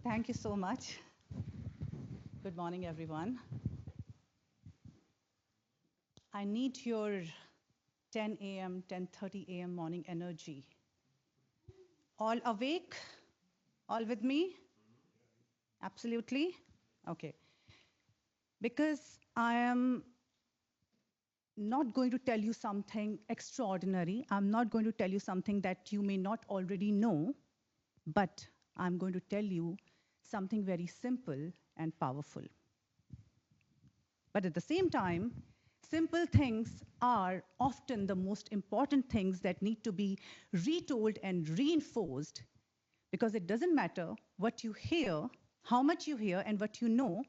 Thank you so much. Good morning, everyone. I need your 10 a.m., 10:30 a.m. morning energy. All awake? All with me? Absolutely? Okay. Because I am not going to tell you something extraordinary. I'm not going to tell you something that you may not already know, but I'm going to tell you something very simple and powerful. But at the same time, simple things are often the most important things that need to be retold and reinforced, because it doesn't matter what you hear, how much you hear, and what you know.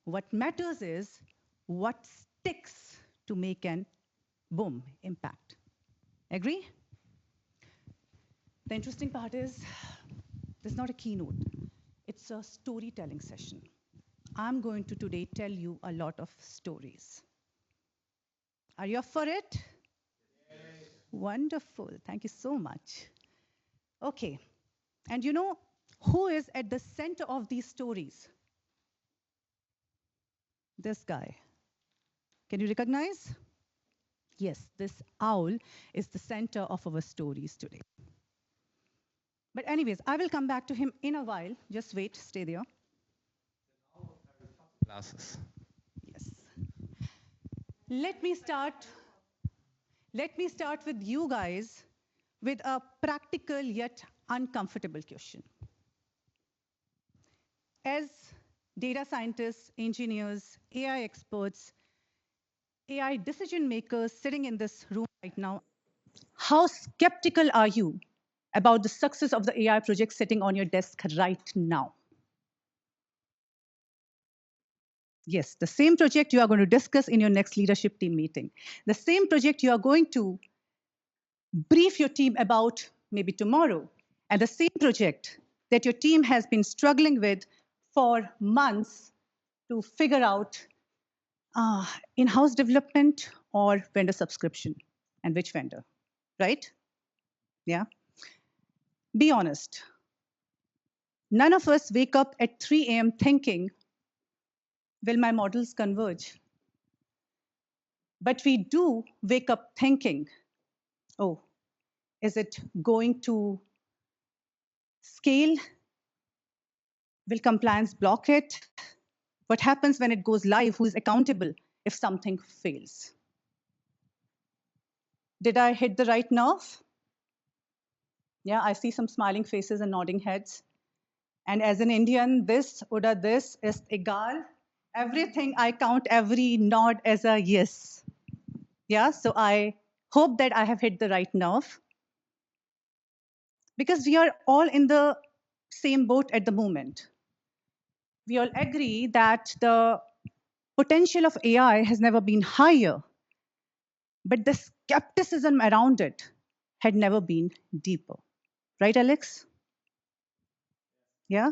What matters is what sticks to make an boom impact. Agree? The interesting part is this is not a keynote. It's a storytelling session. I'm going to today tell you a lot of stories. Are you up for it? Yes. Wonderful. Thank you so much. Okay. And you know who is at the center of these stories? This guy. Can you recognize? Yes, this owl is the center of our stories today. But anyways, I will come back to him in a while. Just wait, stay there. Classes. Yes. Let me start. Let me start with you guys with a practical yet uncomfortable question. As data scientists, engineers, AI experts, AI decision makers sitting in this room right now, how skeptical are you about the success of the AI project sitting on your desk right now? Yes, the same project you are going to discuss in your next leadership team meeting. The same project you are going to brief your team about maybe tomorrow. And the same project that your team has been struggling with for months to figure out in-house development or vendor subscription, and which vendor, right? Yeah. Be honest. None of us wake up at 3 a.m. thinking, will my models converge? But we do wake up thinking, oh, is it going to scale? Will compliance block it? What happens when it goes live? Who is accountable if something fails? Did I hit the right nerve? Yeah, I see some smiling faces and nodding heads. And as an Indian, this, Uda, this is egal. Everything I count every nod as a yes. Yeah, so I hope that I have hit the right nerve. Because we are all in the same boat at the moment. We all agree that the potential of AI has never been higher, but the skepticism around it had never been deeper. Right, Alex? Yeah?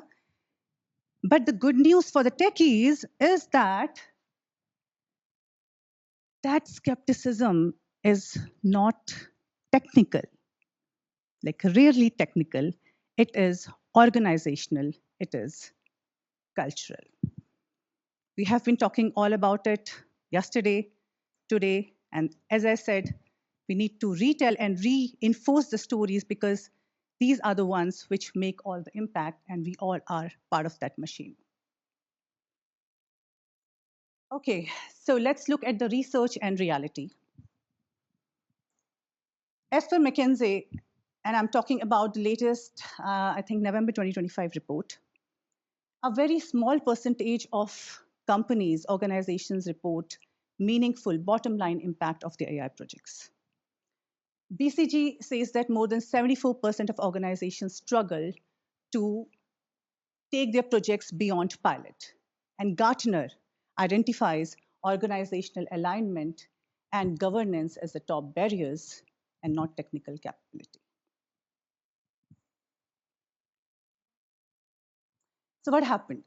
But the good news for the techies is that that skepticism is not technical, like rarely technical. It is organizational, it is cultural. We have been talking all about it yesterday, today, and as I said, we need to retell and reinforce the stories because these are the ones which make all the impact, and we all are part of that machine. Okay, so let's look at the research and reality. As per McKinsey, and I'm talking about the latest, I think November 2025 report, a very small percentage of companies, organizations report meaningful bottom line impact of the AI projects. BCG says that more than 74% of organizations struggle to take their projects beyond pilot. And Gartner identifies organizational alignment and governance as the top barriers and not technical capability. So what happened?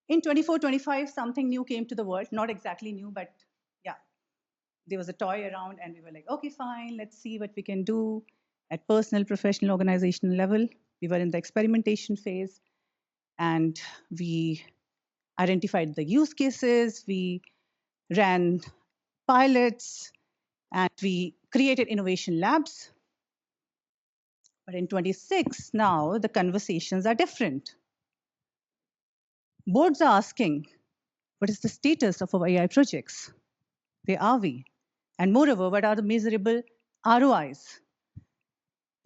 In 24-25, something new came to the world. Not exactly new, but yeah, there was a toy around and we were like, okay, fine, let's see what we can do at personal, professional, organizational level. We were in the experimentation phase, and we identified the use cases, we ran pilots, and we created innovation labs. But in 26, now the conversations are different. Boards are asking, what is the status of our AI projects? Where are we? And moreover, what are the measurable ROIs?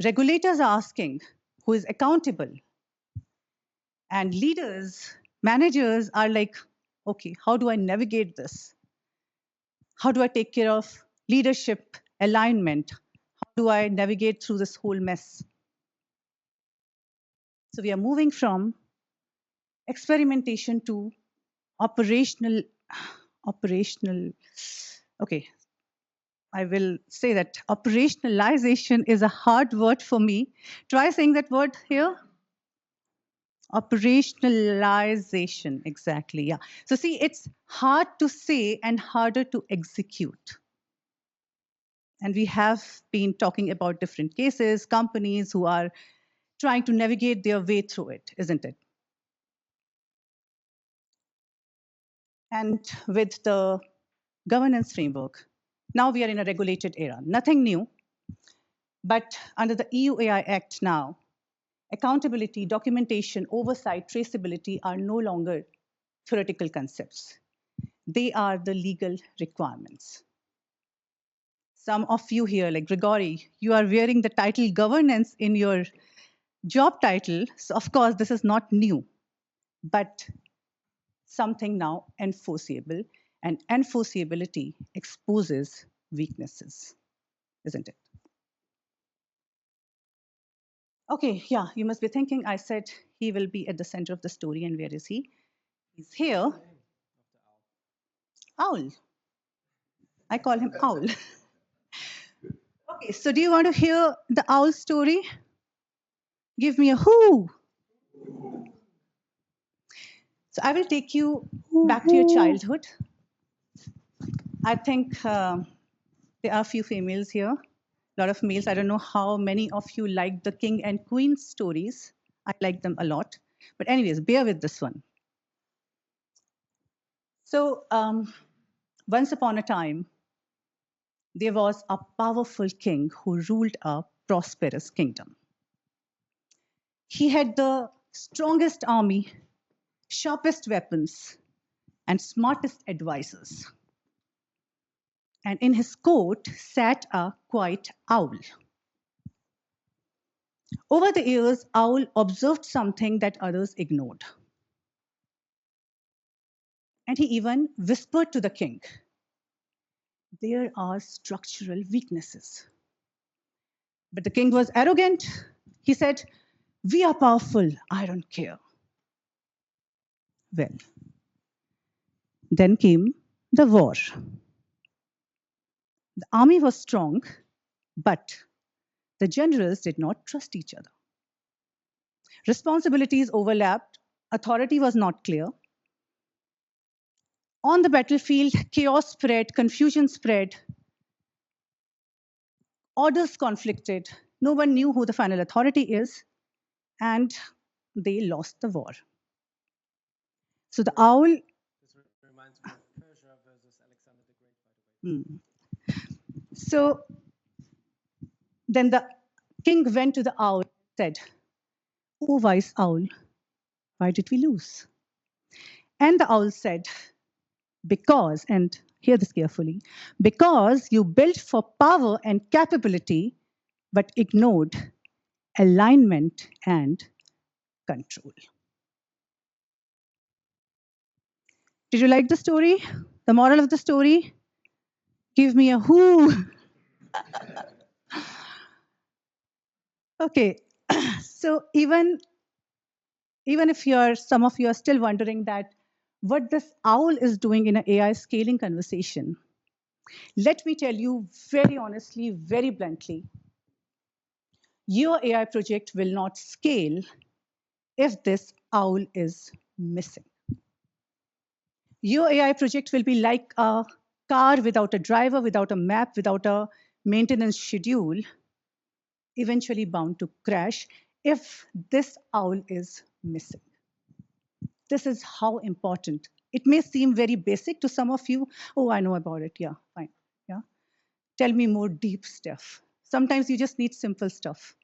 Regulators are asking, who is accountable? And leaders, managers are like, okay, how do I navigate this? How do I take care of leadership alignment? How do I navigate through this whole mess? So we are moving from experimentation to operational, okay, I will say that operationalization is a hard word for me. Try saying that word here. Operationalization, exactly, yeah. So see, it's hard to say and harder to execute. And we have been talking about different cases, companies who are trying to navigate their way through it, isn't it? And with the governance framework, now we are in a regulated era. Nothing new, but under the EU AI Act now, accountability, documentation, oversight, traceability are no longer theoretical concepts. They are the legal requirements. Some of you here, like Grigori, you are wearing the title governance in your job title. So of course, this is not new, but something now enforceable, and enforceability exposes weaknesses, isn't it? Okay, yeah, you must be thinking, I said he will be at the center of the story, and where is he? He's here. Owl. I call him Owl. Okay, so do you want to hear the owl story? Give me a whoo. So I will take you back to your childhood. I think there are a few females here, a lot of males. I don't know how many of you like the king and queen stories. I like them a lot. But anyways, bear with this one. So once upon a time, there was a powerful king who ruled a prosperous kingdom. He had the strongest army, sharpest weapons, and smartest advisors. And in his court sat a quiet owl. Over the years, Owl observed something that others ignored. And he even whispered to the king, there are structural weaknesses. But the king was arrogant. He said, we are powerful, I don't care. Well, then came the war. The army was strong, but the generals did not trust each other. Responsibilities overlapped, authority was not clear. On the battlefield, chaos spread, confusion spread, orders conflicted. No one knew who the final authority is, and they lost the war. So the owl. This reminds me of Persia versus Alexander the Great, by the way. So then the king went to the owl and said, oh, wise owl, why did we lose? And the owl said, because, and hear this carefully, because you built for power and capability, but ignored alignment and control. Did you like the story? The moral of the story? Give me a whoo. Okay, so even if some of you are still wondering that what this owl is doing in an AI scaling conversation, let me tell you very honestly, very bluntly, your AI project will not scale if this owl is missing. Your AI project will be like a car without a driver, without a map, without a maintenance schedule, eventually bound to crash if this owl is missing. This is how important. It may seem very basic to some of you. Oh, I know about it. Yeah, fine. Yeah. Tell me more deep stuff. Sometimes you just need simple stuff.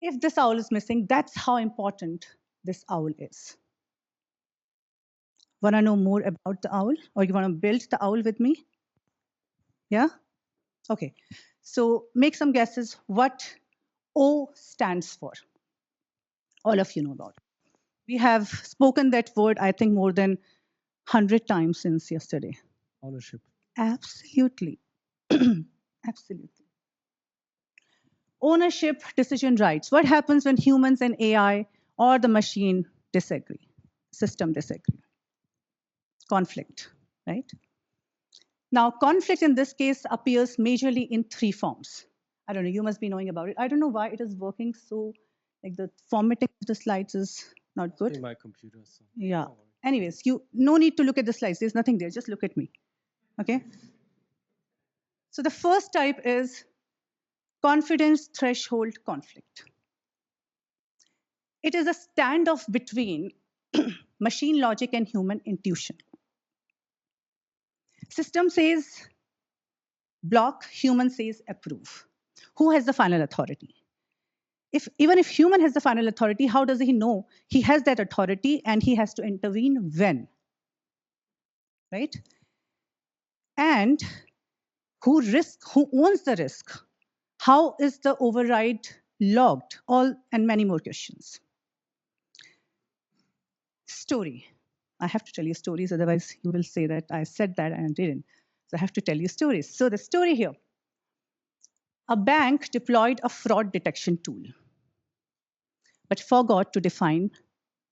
If this owl is missing, that's how important this owl is. Want to know more about the owl? Or you want to build the owl with me? Yeah? Okay. So make some guesses what O stands for. All of you know about it. We have spoken that word, I think, more than 100 times since yesterday. Ownership. Absolutely. Absolutely. Ownership, decision rights. What happens when humans and AI or the machine disagree? System disagree. Conflict, right? Now, conflict in this case appears majorly in three forms. I don't know, you must be knowing about it. I don't know why it is working so, like the formatting of the slides is not good. In my computer. So. Yeah. Don't worry. Anyways, you no need to look at the slides. There's nothing there. Just look at me. Okay? So the first type is confidence threshold conflict. It is a standoff between machine logic and human intuition. System says block, human says approve. Who has the final authority? Even if human has the final authority, how does he know he has that authority and he has to intervene when? Right? And who owns the risk? How is the override logged? All and many more questions. Story. I have to tell you stories, otherwise you will say that I said that and I didn't. So I have to tell you stories. So the story here. A bank deployed a fraud detection tool, but forgot to define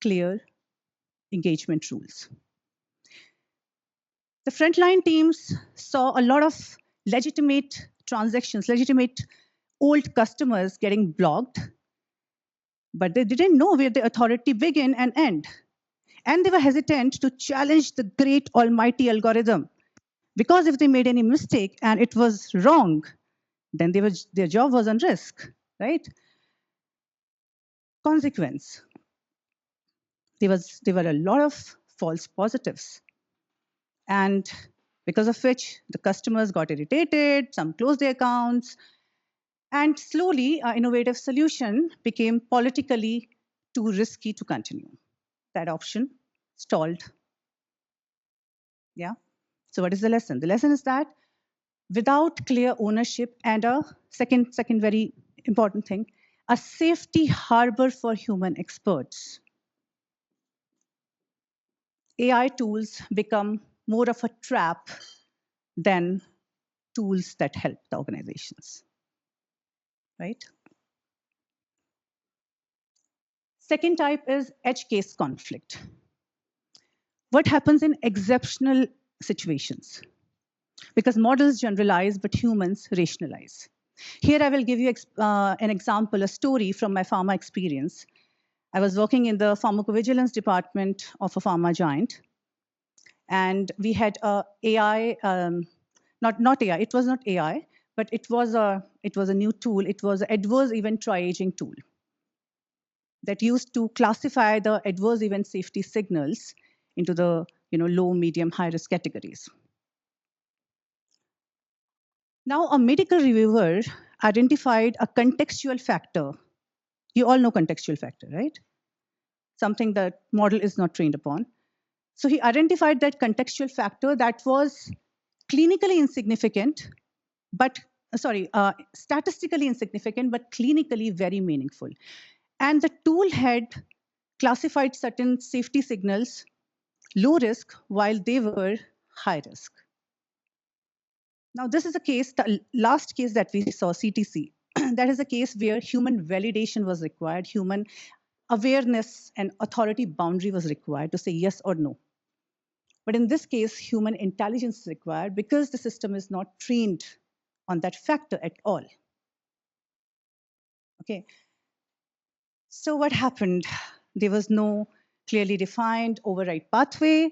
clear engagement rules. The frontline teams saw a lot of legitimate transactions, legitimate old customers getting blocked, but they didn't know where the authority began and end. And they were hesitant to challenge the great almighty algorithm. Because if they made any mistake and it was wrong, then their job was on risk, right? Consequence. There were a lot of false positives. And because of which the customers got irritated, some closed their accounts, and slowly our innovative solution became politically too risky to continue. That option stalled. Yeah. So what is the lesson? The lesson is that without clear ownership and a second very important thing, a safety harbor for human experts, AI tools become more of a trap than tools that help the organizations, right? Second type is edge case conflict. What happens in exceptional situations? Because models generalize, but humans rationalize. Here I will give you an example, a story from my pharma experience. I was working in the pharmacovigilance department of a pharma giant, and we had a AI, not AI, it was not AI, but it was a new tool. It was an adverse event triaging tool that used to classify the adverse event safety signals into the low, medium, high risk categories. Now, a medical reviewer identified a contextual factor. You all know contextual factor, right? Something that model is not trained upon. So he identified that contextual factor that was clinically insignificant, but statistically insignificant, but clinically very meaningful. And the tool had classified certain safety signals low risk while they were high risk. Now, this is a case, the last case that we saw, CTC. That is a case where human validation was required, human awareness and authority boundary was required to say yes or no. But in this case, human intelligence is required because the system is not trained on that factor at all. Okay. So what happened? There was no clearly defined override pathway.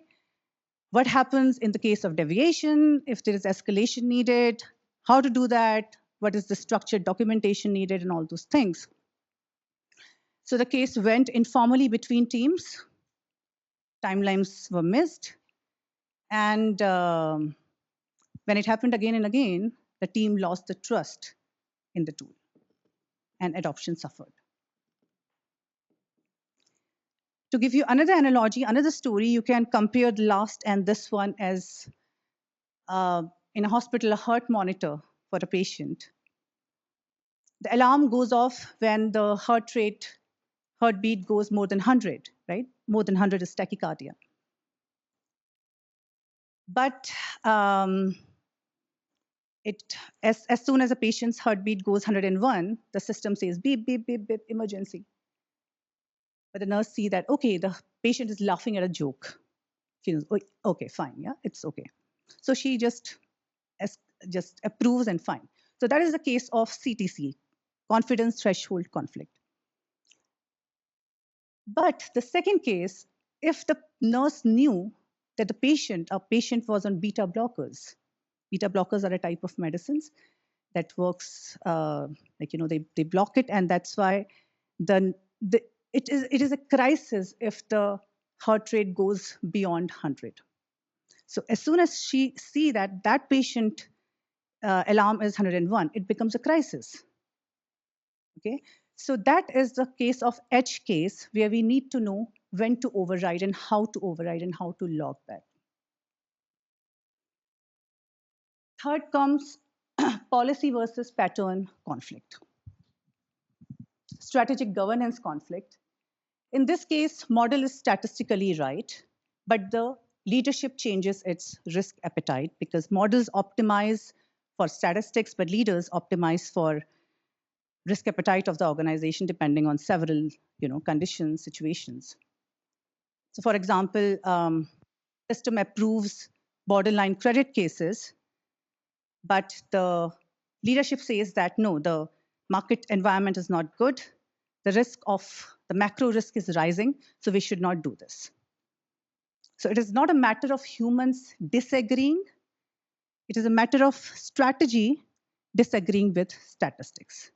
What happens in the case of deviation, if there is escalation needed, how to do that, what is the structured documentation needed, and all those things. So the case went informally between teams, timelines were missed, and when it happened again and again, the team lost the trust in the tool, and adoption suffered. To give you another analogy, another story, you can compare the last and this one as in a hospital, a heart monitor for a patient. The alarm goes off when the heartbeat goes more than 100, right? More than 100 is tachycardia. But as soon as a patient's heartbeat goes 101, the system says beep, beep, beep, beep, emergency. But the nurse see that, okay, the patient is laughing at a joke. She knows, oh, okay, fine, yeah, it's okay. So she just approves and fine. So that is the case of CTC, confidence threshold conflict. But the second case, if the nurse knew that a patient was on beta blockers. Beta blockers are a type of medicines that works they block it, and that's why it is a crisis if the heart rate goes beyond 100. So as soon as she see that patient alarm is 101, it becomes a crisis. Okay, so that is the case of edge case where we need to know when to override and how to override and how to log that. Third comes policy versus pattern conflict. Strategic governance conflict. In this case, model is statistically right, but the leadership changes its risk appetite because models optimize for statistics, but leaders optimize for risk appetite of the organization depending on several conditions, situations. So for example, system approves borderline credit cases, but the leadership says that no, the market environment is not good. The macro risk is rising, so we should not do this. So it is not a matter of humans disagreeing. It is a matter of strategy disagreeing with statistics.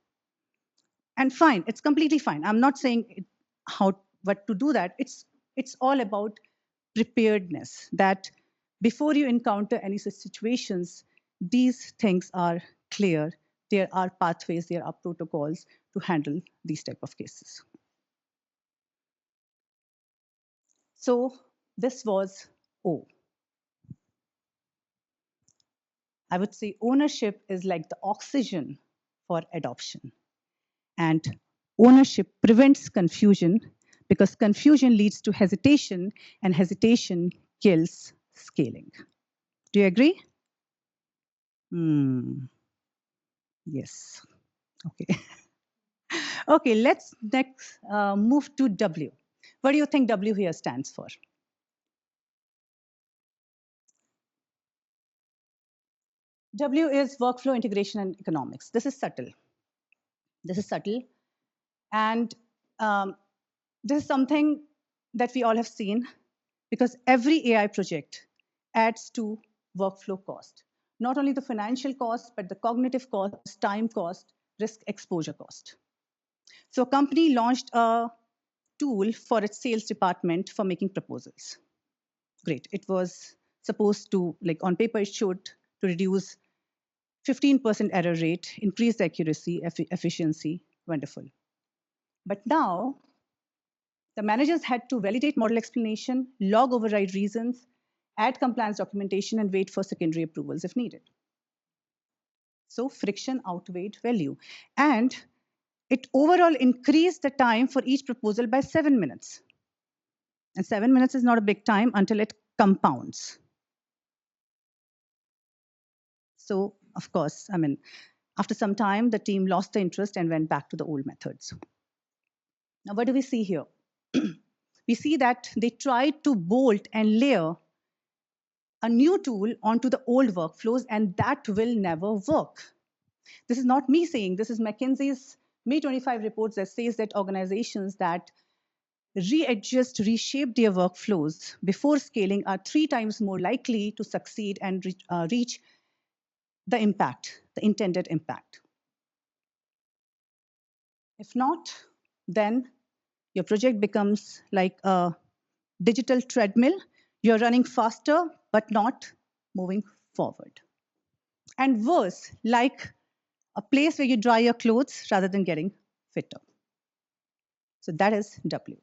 And fine, it's completely fine. I'm not saying what to do that. It's all about preparedness, that before you encounter any such situations, these things are clear. There are pathways, there are protocols to handle these type of cases. So this was O. I would say ownership is like the oxygen for adoption. And ownership prevents confusion because confusion leads to hesitation, and hesitation kills scaling. Do you agree? Yes. Okay. Okay, let's next move to W. What do you think W here stands for? W is workflow integration and economics. This is subtle. This is subtle. And this is something that we all have seen because every AI project adds to workflow cost. Not only the financial cost, but the cognitive cost, time cost, risk exposure cost. So a company launched a tool for its sales department for making proposals. Great. It was supposed to, like on paper, it showed to reduce 15% error rate, increase the accuracy, efficiency. Wonderful. But now, the managers had to validate model explanation, log override reasons, add compliance documentation, and wait for secondary approvals if needed. So friction outweighed value. And it overall increased the time for each proposal by 7 minutes. And 7 minutes is not a big time until it compounds. So, of course, after some time, the team lost the interest and went back to the old methods. Now, what do we see here? We see that they tried to bolt and layer a new tool onto the old workflows, and that will never work. This is not me saying, this is McKinsey's May 25 reports that says that organizations that readjust, reshape their workflows before scaling are 3 times more likely to succeed and reach the impact, the intended impact. If not, then your project becomes like a digital treadmill. You're running faster, but not moving forward. And worse, like a place where you dry your clothes rather than getting fitter. So that is W.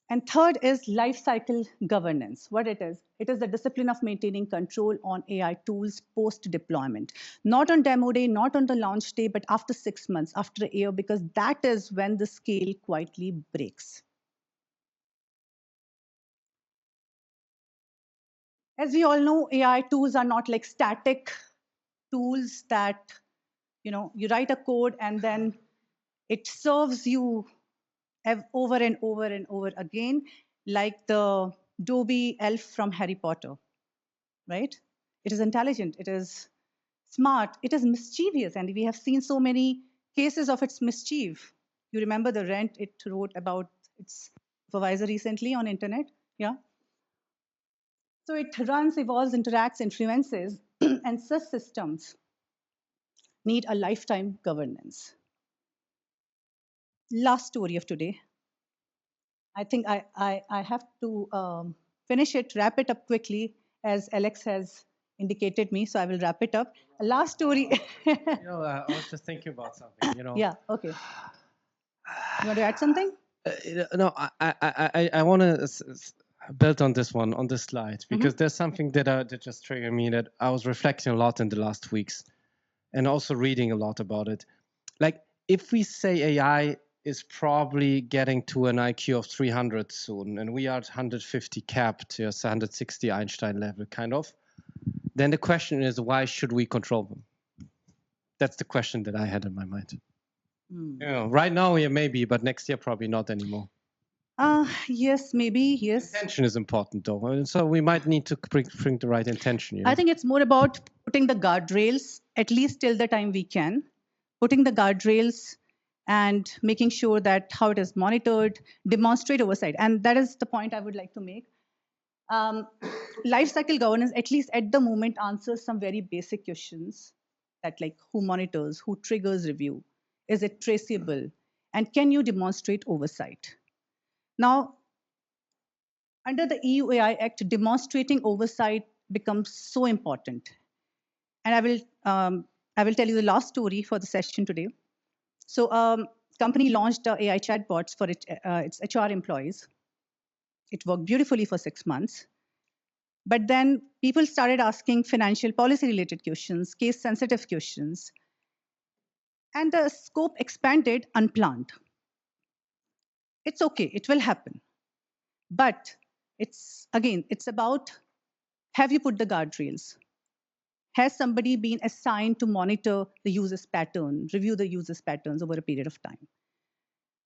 And third is life cycle governance. What it is the discipline of maintaining control on AI tools post-deployment. Not on demo day, not on the launch day, but after 6 months, after a year, because that is when the scale quietly breaks. As we all know, AI tools are not like static tools that, you write a code and then it serves you over and over and over again, like the Dobby elf from Harry Potter, right? It is intelligent, it is smart, it is mischievous, and we have seen so many cases of its mischief. You remember the rant it wrote about its supervisor recently on internet? Yeah. So it runs, evolves, interacts, influences, and such systems need a lifetime governance. Last story of today. I think I have to finish it, wrap it up quickly, as Alex has indicated me, so I will wrap it up. Last story. I was just thinking about something. Yeah, okay. You want to add something? No, I want to build on this one, on this slide, because there's something that just triggered me, that I was reflecting a lot in the last weeks and also reading a lot about it. Like, if we say AI is probably getting to an IQ of 300 soon, and we are at 150 capped, yes, 160 Einstein level, kind of, then the question is, why should we control them? That's the question that I had in my mind. Right now, yeah, maybe, but next year, probably not anymore. Yes, maybe, yes. Intention is important, though, and so we might need to bring the right intention. I think it's more about putting the guardrails, at least till the time we can, putting the guardrails and making sure that how it is monitored, demonstrate oversight. And that is the point I would like to make. Life cycle governance, at least at the moment, answers some very basic questions that, like, who monitors, who triggers review, is it traceable, and can you demonstrate oversight? Now, under the EU AI Act, demonstrating oversight becomes so important. And I will tell you the last story for the session today. So, company launched AI chatbots for its HR employees. It worked beautifully for 6 months. But then people started asking financial policy related questions, case sensitive questions, and the scope expanded unplanned. It's okay, it will happen. But it's about, have you put the guardrails? Has somebody been assigned to monitor the user's pattern, review the user's patterns over a period of time?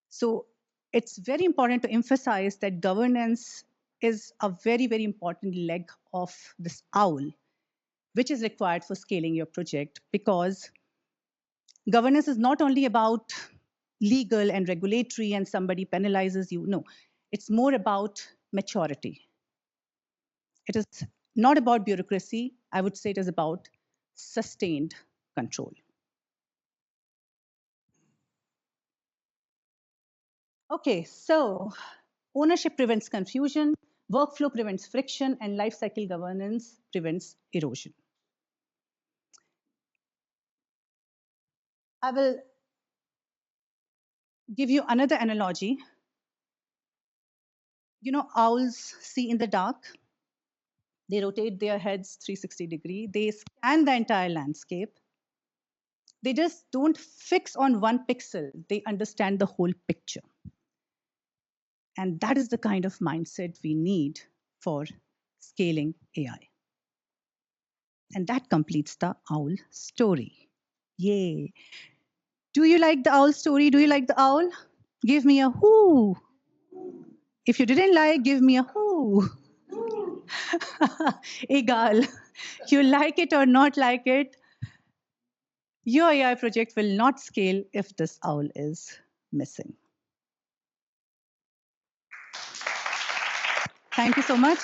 So it's very important to emphasize that governance is a very, very important leg of this owl, which is required for scaling your project, because governance is not only about legal and regulatory and somebody penalizes you. No, it's more about maturity. It is not about bureaucracy. I would say it is about sustained control. Okay, so ownership prevents confusion, workflow prevents friction, and lifecycle governance prevents erosion. I will give you another analogy. Owls see in the dark. They rotate their heads 360 degrees. They scan the entire landscape. They just don't fix on one pixel. They understand the whole picture. And that is the kind of mindset we need for scaling AI. And that completes the owl story. Yay. Do you like the owl story? Do you like the owl? Give me a whoo. If you didn't like, give me a whoo. Egal. You like it or not like it, your AI project will not scale if this owl is missing. Thank you so much.